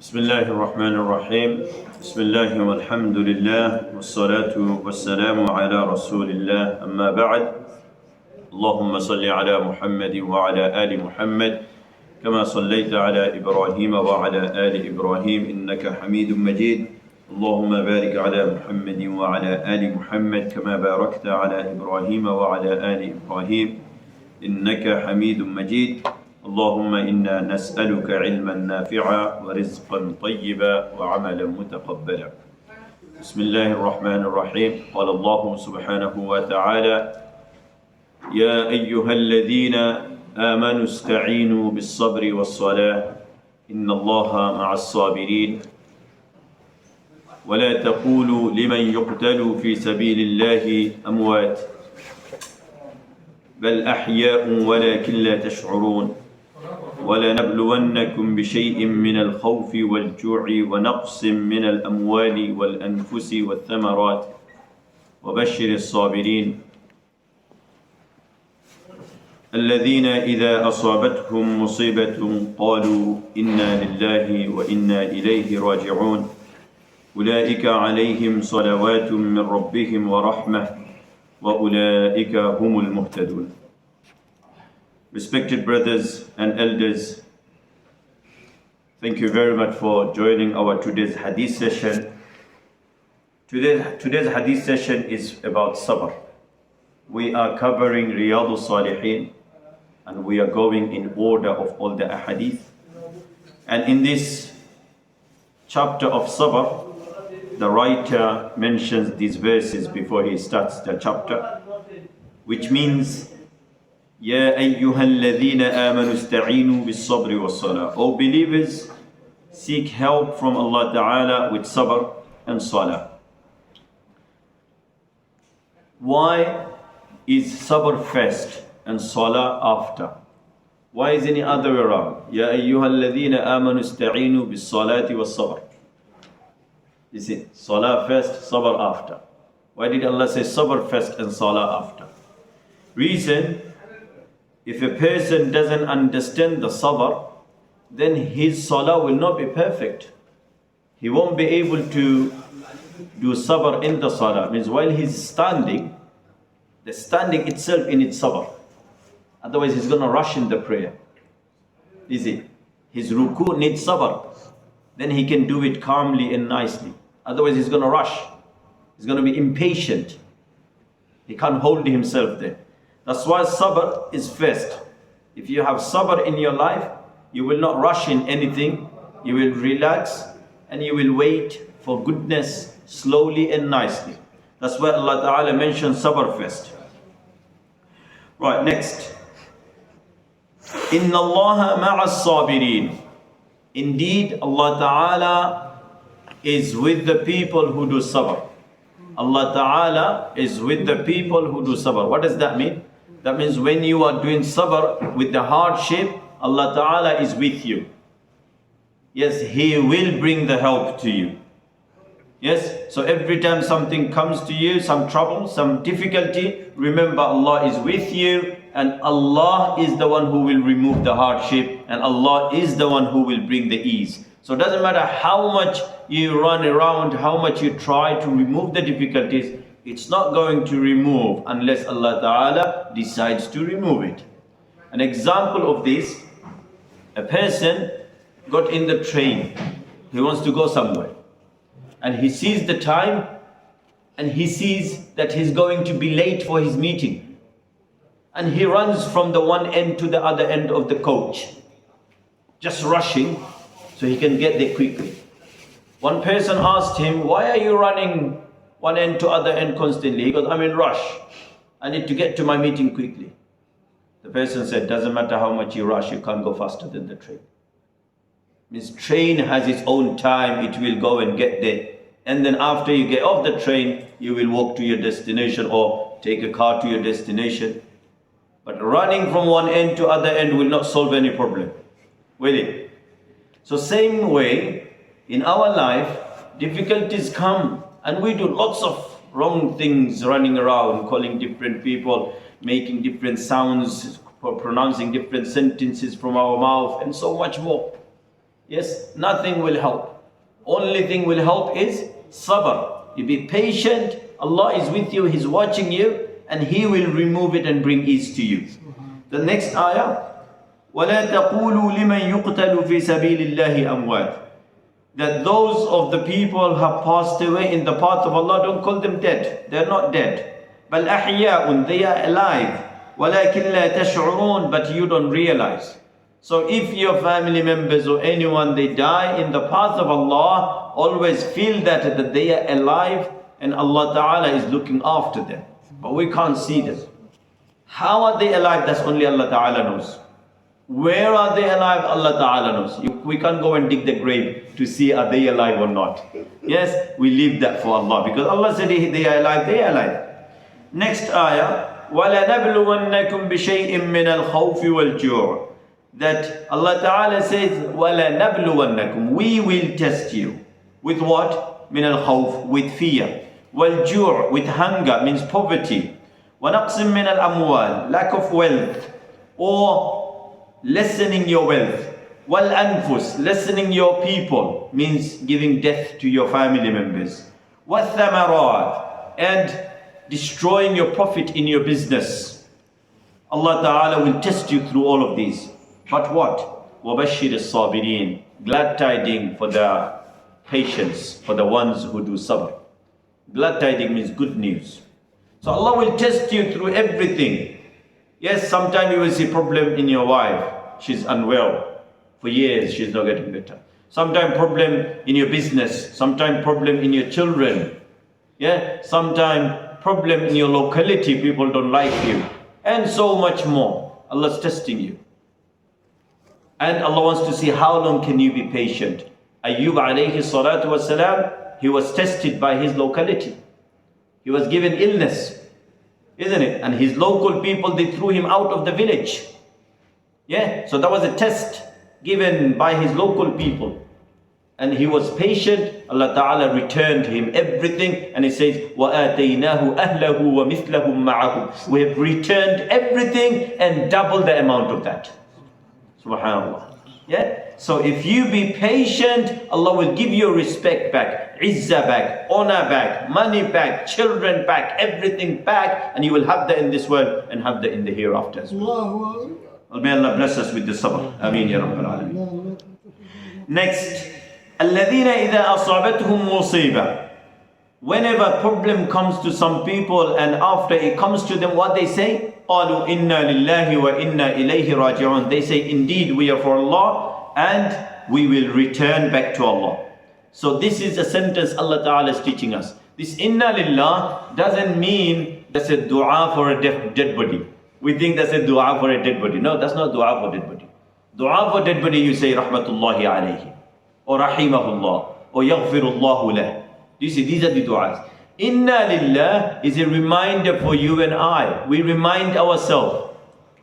بسم الله الرحمن الرحيم بسم الله والحمد لله والصلاة والسلام على رسول الله أما بعد اللهم صل على محمد وعلى آل محمد كما صليت على إبراهيم وعلى آل إبراهيم إنك حميد مجيد اللهم بارك على محمد وعلى آل محمد كما باركت على إبراهيم وعلى آل إبراهيم إنك حميد مجيد اللهم إنا نسألك علما نافعا ورزقا طيبا وعملا متقبلا بسم الله الرحمن الرحيم قال الله سبحانه وتعالى يا أيها الذين آمنوا استعينوا بالصبر والصلاة إن الله مع الصابرين ولا تقولوا لمن يقتل في سبيل الله أموات بل أحياء ولكن لا تشعرون ولنبلونكم بشيء من الخوف والجوع ونقص من الأموال والأنفس والثمرات وبشر الصابرين الذين إذا أصابتهم مصيبة قالوا إنا لله وإنا إليه راجعون أولئك عليهم صلوات من ربهم ورحمة وأولئك هم المهتدون. Respected brothers and elders, thank you very much for joining our today's hadith session. Today's hadith session is about Sabr. We are covering Riyadh al-Salihin and we are going in order of all the hadith. And in this chapter of Sabr, the writer mentions these verses before he starts the chapter, which means يا أيها الذين آمنوا استعينوا بالصبر والصلاة. O believers, seek help from Allah Ta'ala with sabr and salah. Why is sabr first and salah after? Why is any other way around? يا أيها الذين آمنوا استعينوا بالصلاة والصبر. Is it salah first, sabr after? Why did Allah say sabr first and salah after? Reason, if a person doesn't understand the sabr, then his salah will not be perfect. He won't be able to do sabr in the salah. Means while he's standing, the standing itself in its sabr. Otherwise he's going to rush in the prayer. Is it? His ruku needs sabr. Then he can do it calmly and nicely. Otherwise he's going to rush. He's going to be impatient. He can't hold himself there. That's why sabr is first. If you have sabr in your life, you will not rush in anything. You will relax and you will wait for goodness slowly and nicely. That's why Allah Ta'ala mentioned sabr first. Right, next. Inna Allah ma'as sabirin. Indeed, Allah Ta'ala is with the people who do sabr. Allah Ta'ala is with the people who do sabr. What does that mean? That means when you are doing sabr with the hardship, Allah Ta'ala is with you. Yes, He will bring the help to you. Yes, so every time something comes to you, some trouble, some difficulty, remember Allah is with you and Allah is the one who will remove the hardship and Allah is the one who will bring the ease. So it doesn't matter how much you run around, how much you try to remove the difficulties, it's not going to remove unless Allah Ta'ala decides to remove it. An example of this, a person got in the train, he wants to go somewhere. And he sees the time and he sees that he's going to be late for his meeting. And he runs from the one end to the other end of the coach, just rushing so he can get there quickly. One person asked him, why are you running one end to other end constantly? He goes, I'm in rush. I need to get to my meeting quickly. The person said, doesn't matter how much you rush, you can't go faster than the train. Means train has its own time, it will go and get there. And then after you get off the train, you will walk to your destination or take a car to your destination. But running from one end to other end will not solve any problem, will it? So same way, in our life, difficulties come and we do lots of wrong things, running around, calling different people, making different sounds, pronouncing different sentences from our mouth and so much more. Yes, nothing will help. Only thing will help is sabr. You be patient. Allah is with you, He's watching you, and He will remove it and bring ease to you. The next ayah, وَلَا تَقُولُوا لِمَنْ يُقْتَلُ فِي سَبِيلِ اللَّهِ أَمْوَاتٍ. That those of the people who have passed away in the path of Allah, don't call them dead. They're not dead. بَلْ أَحْيَاءٌ. They are alive. وَلَكِنْ لَا تَشْعُرُونَ. But you don't realize. So if your family members or anyone, they die in the path of Allah, always feel that they are alive and Allah Ta'ala is looking after them. But we can't see them. How are they alive? That's only Allah Ta'ala knows. Where are they alive? Allah Ta'ala knows. We can't go and dig the grave to see are they alive or not. Yes, we leave that for Allah. Because Allah said they are alive, they are alive. Next ayah, وَلَنَبْلُوَنَّكُمْ بِشَيْءٍ مِّنَ الْخَوْفِ وَالْجُوعِ. That Allah Ta'ala says, وَلَنَبْلُوَنَّكُمْ. We will test you. With what? مِّنَ الْخَوْفِ. With fear. وَالْجُوعِ. With hunger, means poverty. وَنَقْصٍ مِّنَ الْأَمْوَالِ. Lack of wealth. Or lessening your wealth. وَالْأَنفُسِ. Lessening your people, means giving death to your family members. وَالثَّمَرَاتِ. And destroying your profit in your business. Allah Ta'ala will test you through all of these. But what? وَبَشِّرِ الصَّابِرِينَ. Glad tidings for the patience, for the ones who do sabr. Glad tidings means good news. So Allah will test you through everything. Yes, sometimes you will see problem in your wife. She's unwell. For years, she's not getting better. Sometimes problem in your business. Sometimes problem in your children. Yeah, sometimes problem in your locality. People don't like you. And so much more. Allah's testing you. And Allah wants to see how long can you be patient. Ayyub alayhi salatu wasalam, he was tested by his locality. He was given illness. Isn't it? And his local people, they threw him out of the village. Yeah, so that was a test given by his local people. And he was patient. Allah Ta'ala returned him everything. And He says, وَآتَيْنَاهُ أَهْلَهُ وَمِثْلَهُمْ مَعَهُ. We have returned everything and double the amount of that. Subhanallah. Yeah? So if you be patient, Allah will give you respect back, izzah back, honor back, money back, children back, everything back, and you will have that in this world and have that in the hereafter as well. May Allah bless us with the sabr. Ameen ya Rabbal Alameen. Next, الَّذِينَ إِذَا أَصَابَتْهُمْ مُصِيبَةٌ. Whenever problem comes to some people and after it comes to them, what they say? قَالُوا إِنَّا لِلَّهِ وَإِنَّا إِلَيْهِ رَاجِعُونَ. They say, indeed we are for Allah and we will return back to Allah. So this is a sentence Allah Ta'ala is teaching us. This inna lillah doesn't mean that's a dua for a dead body. We think that's a dua for a dead body. No, that's not dua for dead body. Dua for dead body, you say rahmatullahi alayhi, or rahimahullah, or yaghfirullahu lah. You see, these are the du'as. Inna lillah is a reminder for you and I. We remind ourselves.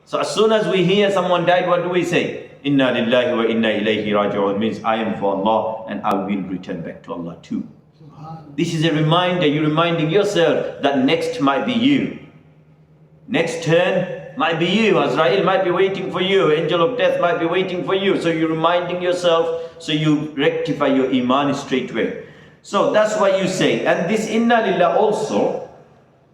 So as soon as we hear someone died, what do we say? Inna lillahi wa inna ilayhi raji'un. Means I am for Allah and I will return back to Allah too. This is a reminder. You're reminding yourself that next might be you. Next turn might be you. Azrael might be waiting for you. Angel of death might be waiting for you. So you're reminding yourself, so you rectify your iman straight away. So that's what you say. And this inna lillah also,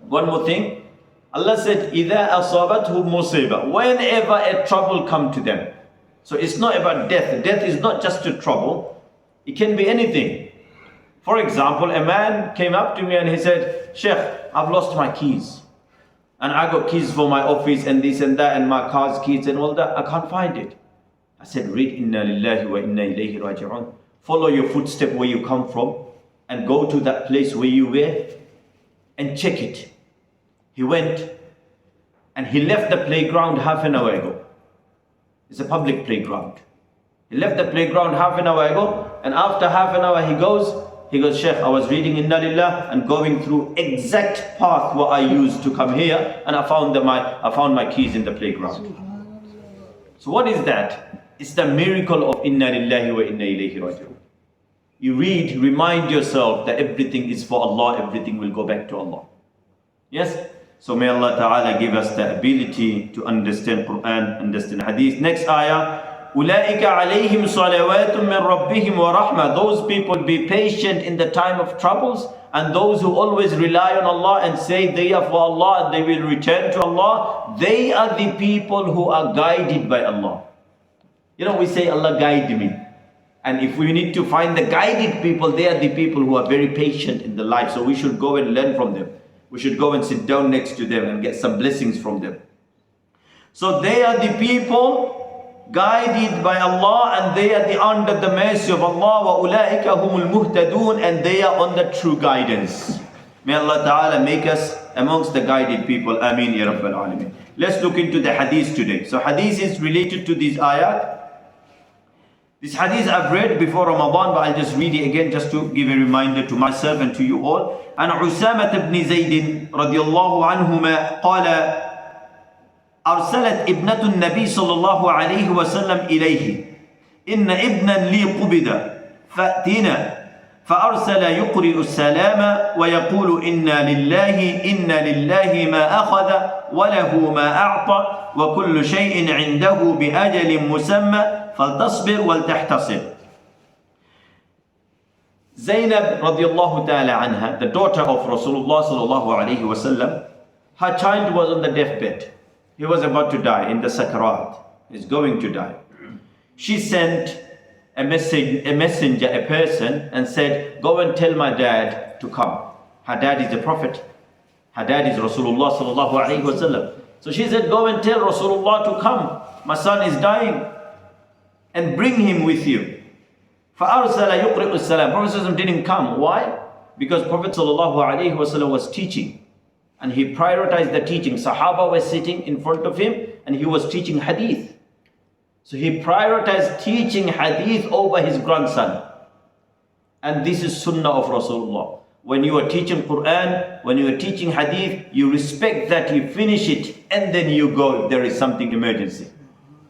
one more thing. Allah said, إِذَا أَصَابَتْهُ مُصِيبَةٌ. Whenever a trouble come to them. So it's not about death. Death is not just a trouble. It can be anything. For example, a man came up to me and he said, Sheikh, I've lost my keys. And I got keys for my office and this and that and my car's keys and all that. I can't find it. I said, read inna lillahi wa inna ilayhi raji'un. Follow your footstep where you come from and go to that place where you were and check it. He went and he left the playground half an hour ago. It's a public playground. He left the playground half an hour ago, and after half an hour he goes, Sheikh, I was reading Inna Lillah and going through exact path what I used to come here, and I found my keys in the playground. So what is that? It's the miracle of Inna Lillahi wa Inna Ilayhi Raji'un. You read, remind yourself that everything is for Allah, everything will go back to Allah. Yes? So may Allah Ta'ala give us the ability to understand Quran, understand Hadith. Next ayah, أُولَٰئِكَ عَلَيْهِمْ صَلَوَاتٌ مِّن رَبِّهِمْ وَرَحْمَةٌ. Those people be patient in the time of troubles, and those who always rely on Allah and say they are for Allah and they will return to Allah, they are the people who are guided by Allah. You know, we say Allah guide me. And if we need to find the guided people, they are the people who are very patient in the life. So we should go and learn from them. We should go and sit down next to them and get some blessings from them. So they are the people guided by Allah, and they are under the mercy of Allah. وَأُولَٰئِكَ هُمُ الْمُهْتَدُونَ. And they are on the true guidance. May Allah Ta'ala make us amongst the guided people. Ameen ya Rabbal Alameen. Let's look into the hadith today. So hadith is related to these ayat. This hadith I've read before Ramadan, but I'll just read it again just to give a reminder to myself and to you all. عن عسامة بن زيد رضي الله عنهما قال أرسلت ابنة النبي صلى الله عليه وسلم إليه إن ابنا لي قبض فأتنا فأرسل يقرئ السلام ويقول إنا لله ما أخذ وله ما أعطى وكل شيء عنده بأجل مسمى فلتصبر ولتحتصب. Zainab radiallahu ta'ala anha, the daughter of Rasulullah sallallahu alayhi wasallam, her child was on the deathbed. He was about to die in the sakarat. He's going to die. She sent a messenger, a person, and said, go and tell my dad to come. Her dad is the Prophet. Her dad is Rasulullah sallallahu alayhi wasallam. So she said, go and tell Rasulullah to come. My son is dying. And bring him with you. فَأَرْسَلَ يُقْرِئُ السَّلَامِ. Prophet didn't come. Why? Because Prophet ﷺ was teaching. And he prioritized the teaching. Sahaba were sitting in front of him and he was teaching hadith. So he prioritized teaching hadith over his grandson. And this is sunnah of Rasulullah. When you are teaching Quran, when you are teaching hadith, you respect that, you finish it, and then you go if there is something emergency.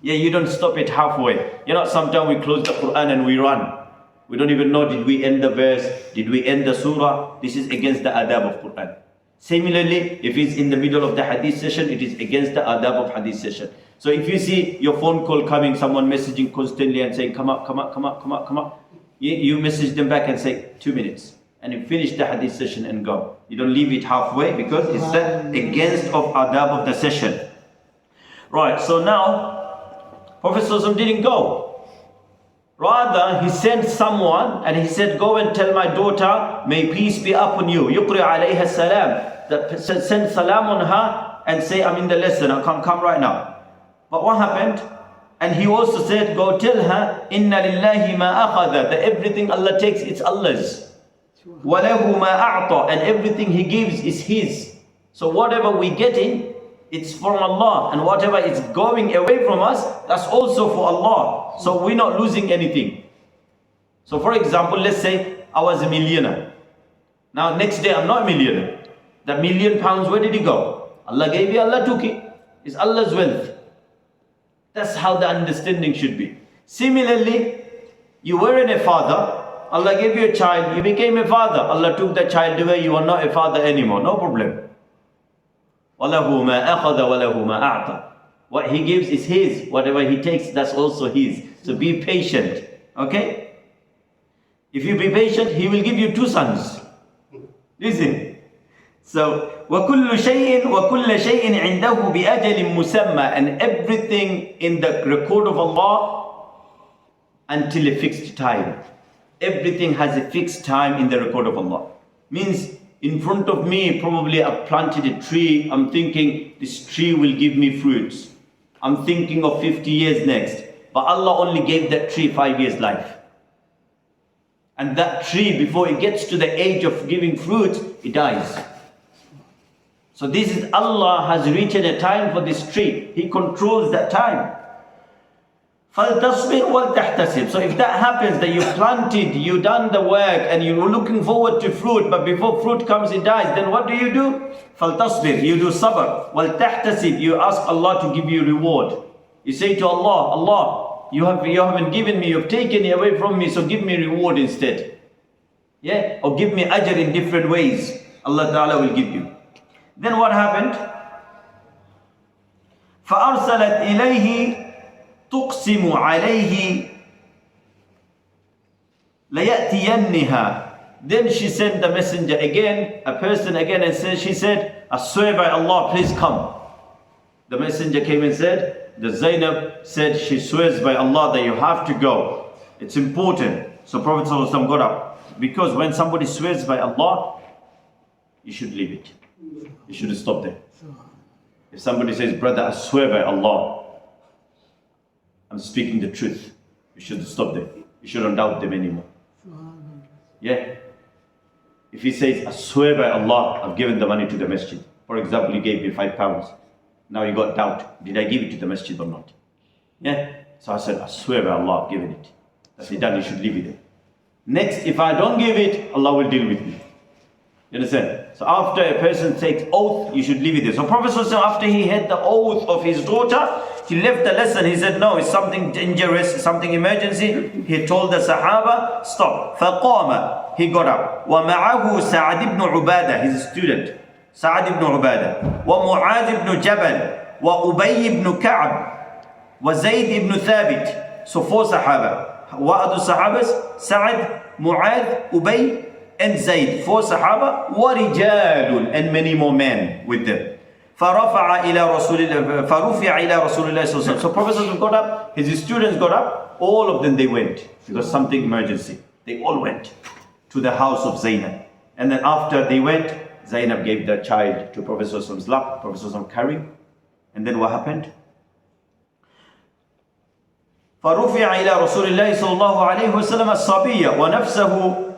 Yeah, you don't stop it halfway. You know, sometimes we close the Quran and we run. We don't even know, did we end the verse? Did we end the surah? This is against the adab of Quran. Similarly, if it's in the middle of the hadith session, it is against the adab of hadith session. So if you see your phone call coming, someone messaging constantly and saying, come up. You message them back and say, 2 minutes. And you finish the hadith session and go. You don't leave it halfway because it's against of adab of the session. Right, so now, Prophet ﷺ didn't go. Rather, he sent someone and he said, go and tell my daughter, may peace be upon you. Yuqri alayha salam. Send salam on her and say, I'm in the lesson, I can't come right now. But what happened? And he also said, go tell her, inna lillahi ma akhadha. That everything Allah takes, it's Allah's. Walahu ma a'ta. And everything He gives is His. So whatever we get in, it's from Allah, and whatever is going away from us, that's also for Allah. So we're not losing anything. So for example, let's say I was a millionaire. Now next day I'm not a millionaire. The £1 million, where did it go? Allah gave it, Allah took it. It's Allah's wealth. That's how the understanding should be. Similarly, you weren't a father, Allah gave you a child, you became a father. Allah took the child away, you are not a father anymore, no problem. وَلَهُ مَا أَخَذَ وَلَهُ مَا أَعْطَى. What He gives is His. Whatever He takes, that's also His. So be patient. Okay? If you be patient, He will give you 2 sons. Listen. So, وَكُلُّ شَيْءٍ عِنْدَهُ بِأَجَلٍ مُسَمَّى. And everything in the record of Allah until a fixed time. Everything has a fixed time in the record of Allah. Means, in front of me, probably I've planted a tree. I'm thinking this tree will give me fruits. I'm thinking of 50 years next. But Allah only gave that tree 5 years life. And that tree, before it gets to the age of giving fruits, it dies. So this is Allah has reached a time for this tree. He controls that time. فَلْتَصْبِرْ وَلْتَحْتَسِبْ. So if that happens, that you planted, you done the work, and you were looking forward to fruit, but before fruit comes, it dies, then what do? فَلْتَصْبِرْ. You do sabr. وَلْتَحْتَسِبْ. You ask Allah to give you reward. You say to Allah, Allah, you haven't given me, you've taken it away from me, so give me reward instead. Yeah? Or give me ajr in different ways. Allah Ta'ala will give you. Then what happened? فَأَرْسَلَتْ إِلَيْهِ تقسم عليه ليأتينها. Then she sent the messenger again, a person again, and she said, I swear by Allah, please come. The messenger came and said, the Zainab said she swears by Allah that you have to go. It's important. So Prophet ﷺ got up. Because when somebody swears by Allah, you should leave it. You should stop there. If somebody says, brother, I swear by Allah, I'm speaking the truth, you should stop there. You shouldn't doubt them anymore. Yeah. If he says, I swear by Allah, I've given the money to the masjid. For example, he gave me £5. Now you got doubt. Did I give it to the masjid or not? Yeah. So I said, I swear by Allah, I've given it. That's it done, you should leave it there. Next, if I don't give it, Allah will deal with me. You understand? So after a person takes oath, you should leave it there. So Prophet ﷺ, after he had the oath of his daughter, he left the lesson. He said, no, it's something dangerous, something emergency. He told the Sahaba, stop. فَقَامَ. He got up. وَمَعَهُ سَعَدْ ibn Ubadah, his student. Sa'ad ibn Ubadah. وَمُعَاذ ibn Jabal. وَأُبَيْ ibn Ka'b. وَزَيْد ibn Thabit. So 4 Sahaba. What are the Sahabas? Sa'ad, Mu'adh, Ubay, and Zayd. 4 Sahaba. وَرِجَالٌ. And many more men with them. فرفع إلى رسول الله فرفع إلى رسول الله صلى الله عليه وسلم. So Prophet got up, his students got up, all of them they went because something emergency. They all went to the house of Zainab, and then after they went, Zainab gave the child to Prophet's lap. Prophet carried, and then what happened? فرفع إلى رسول الله صلى الله عليه وسلم الصبية ونفسه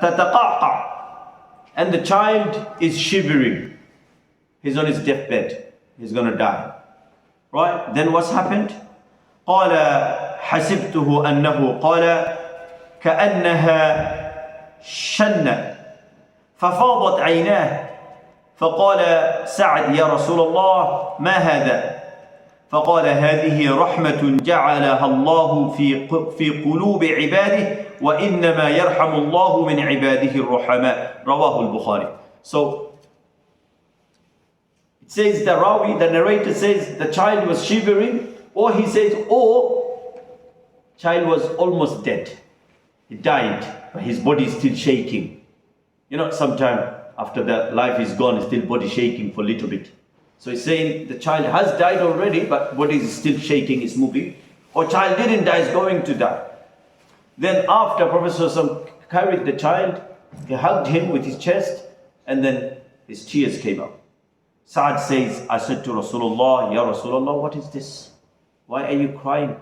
تتقعقع. And the child is shivering. He's on his deathbed. He's going to die. Right? Then what's happened? قال حسبته أنه قال كأنها شنة ففاضت عيناه فقال سعد يا رسول الله ما هذا؟ فقال هذه رحمة جعلها الله في قلوب عباده وإنما يرحم الله من عباده الرحماء. رواه البخاري. So it says the Rawi, the narrator says the child was shivering, or he says, or child was almost dead. He died, but his body is still shaking. You know, sometime after that life is gone, still body shaking for a little bit. So he's saying the child has died already, but body is still shaking, is moving. Or child didn't die, is going to die. Then after Prophet ﷺ carried the child, he hugged him with his chest, and then his tears came out. Sa'ad says, I said to Rasulullah, Ya Rasulullah, what is this? Why are you crying?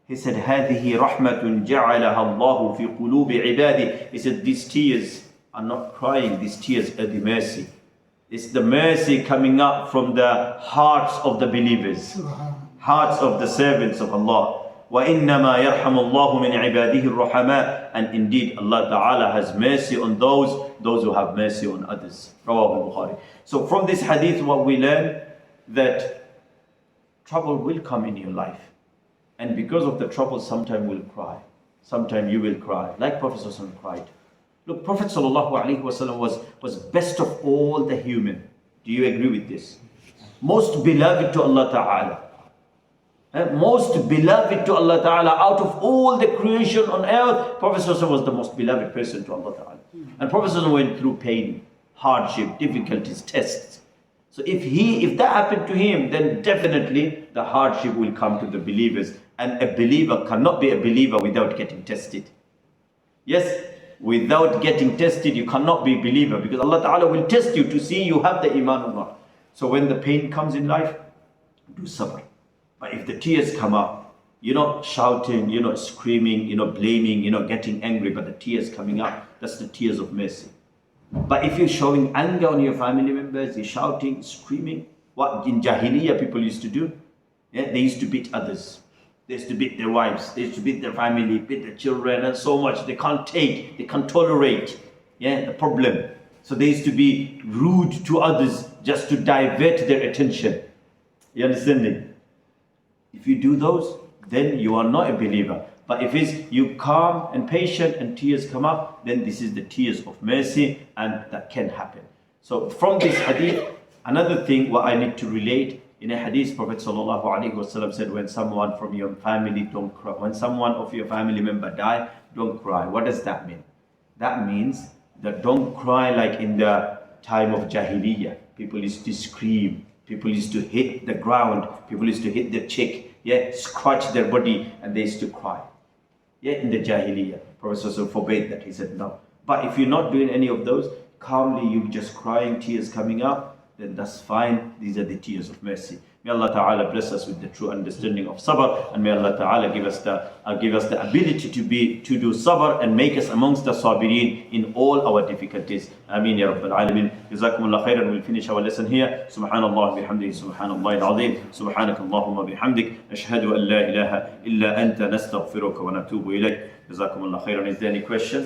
He said, هذه رحمة جعلها الله في قلوب عباده. He said, these tears are not crying, these tears are the mercy. It's the mercy coming up from the hearts of the believers, hearts of the servants of Allah. وَإِنَّمَا يَرْحَمُ اللَّهُ مِنْ عِبَادِهِ الرُّحَمَاءِ. And indeed, Allah Ta'ala has mercy on those who have mercy on others. Rawah al-Bukhari. So from this hadith, what we learn, that trouble will come in your life. And because of the trouble, sometime we'll cry. Sometime you will cry. Like Prophet ﷺ cried. Look, Prophet ﷺ was best of all the human. Do you agree with this? Most beloved to Allah Ta'ala. Most beloved to Allah Ta'ala. Out of all the creation on earth, Prophet ﷺ was the most beloved person to Allah Ta'ala. And Prophet ﷺ went through pain, hardship, difficulties, tests. So if that happened to him, then definitely the hardship will come to the believers. And a believer cannot be a believer without getting tested. Yes, without getting tested, you cannot be a believer, because Allah Ta'ala will test you to see you have the iman or not. So when the pain comes in life, do sabr. But if the tears come up, you're not shouting, you're not screaming, you're not blaming, you're not getting angry, but the tears coming up, that's the tears of mercy. But if you're showing anger on your family members, you're shouting, screaming, what in Jahiliyyah people used to do, they used to beat others. They used to beat their wives, they used to beat their family, beat their children, and so much. They can't take, they can't tolerate the problem. So they used to be rude to others just to divert their attention. You understand it? If you do those, then you are not a believer. But if it's you calm and patient and tears come up, then this is the tears of mercy, and that can happen. So from this hadith, another thing what I need to relate In a hadith, Prophet ﷺ said, when someone from your family don't cry, when someone of your family member die, don't cry. What does that mean? That means that don't cry like in the time of Jahiliyyah. People used to scream, people used to hit the ground, people used to hit their cheek, yeah, scratch their body, and they used to cry. Yeah, in the Jahiliyyah. Prophet ﷺ forbade that. He said no. But if you're not doing any of those, calmly you just crying, tears coming out, then that's fine. These are the tears of mercy. May Allah Ta'ala bless us with the true understanding of sabr, and may Allah Ta'ala give us the ability to do sabr and make us amongst the sabirin in all our difficulties. Ameen ya Rabbil Alameen. Jazakumullah khairan. We'll finish our lesson here. Subhanallah bihamdihi, subhanallah al-azim, subhanakallahumma bihamdik, ashhadu an la ilaha illa anta nastaghfiruka wa natubu ilayk. Jazakumullah khairan. Is there any question?